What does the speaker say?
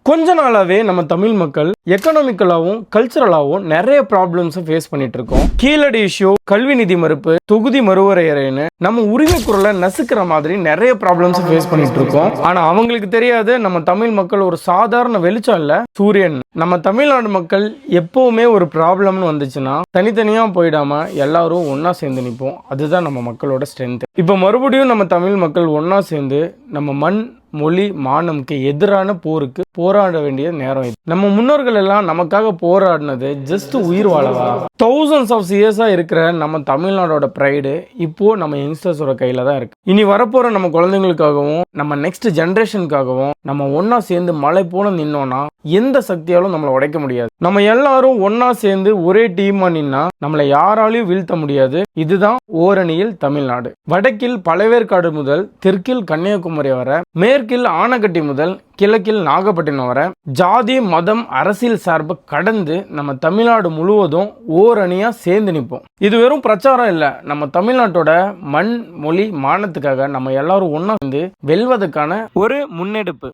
கொஞ்ச நாளாவே நம்ம தமிழ் மக்கள் எக்கனாமிக்கலாவும் கல்ச்சரலாவும் நிறைய ப்ராப்ளம்ஸ் ஃபேஸ் பண்ணிட்டு இருக்கோம். கீழடி இஷ்யூ, கல்வி நிதி மறுப்பு, தொகுதி மறுவரையறைன்னு நம்ம உரிமை குரலை நசுக்கிற மாதிரி நிறைய ப்ராப்ளம்ஸ் ஃபேஸ் பண்ணிட்டு இருக்கோம். ஆனா அவங்களுக்கு தெரியாது நம்ம தமிழ் மக்கள் ஒரு சாதாரண வெளிச்சம் இல்ல, சூரியன். நம்ம தமிழ்நாடு மக்கள் எப்பவுமே ஒரு ப்ராப்ளம்னு வந்துச்சுன்னா தனித்தனியா போயிடாம எல்லாரும் ஒன்னா சேர்ந்து நிற்போம். அதுதான் நம்ம மக்களோட ஸ்ட்ரென்த். இப்போ மறுபடியும் நம்ம தமிழ் மக்கள் ஒன்னா சேர்ந்து நம்ம மண், மொழி, மானம்க்கு எதிரான போருக்கு போராட வேண்டிய நேரம் இது. நம்ம முன்னோர்கள் எல்லாம் நமக்காக போராடினது ஜஸ்ட் உயிர் வாழவா? thousands of years-ஆ இருக்கிற நம்ம தமிழ்நாடோட ப்ரைடு இப்போ நம்ம யங்ஸ்டர்ஸோட கையில தான் இருக்கு. இனி வரப்போற நம்ம குழந்தைங்களுக்காகவும் நம்ம நெக்ஸ்ட் ஜென்ரேஷனுக்காகவும் நம்ம ஒன்னா சேர்ந்து மலை போல நின்னோம்னா எந்த சக்தியாலும் நம்மளை உடைக்க முடியாது. நம்ம எல்லாரும் ஒன்னா சேர்ந்து ஒரே டீமா நின்னா நம்மளை யாராலையும் வீழ்த்த முடியாது. இதுதான் ஓரணியில் தமிழ்நாடு. வடக்கில் பழவேற்காடு முதல் தெற்கில் கன்னியாகுமரி வர, மேற்கில் ஆனகட்டி முதல் கிழக்கில் நாகப்பட்டினம் வர, ஜாதி மதம் அரசியல் சார்பு கடந்து நம்ம தமிழ்நாடு முழுவதும் ஓரணியா சேர்ந்து நிற்போம். இது வெறும் பிரச்சாரம் இல்ல, நம்ம தமிழ்நாட்டோட மண், மொழி, மானத்துக்காக நம்ம எல்லாரும் ஒன்னா சேர்ந்து வெல்வதற்கான ஒரு முன்னெடுப்பு.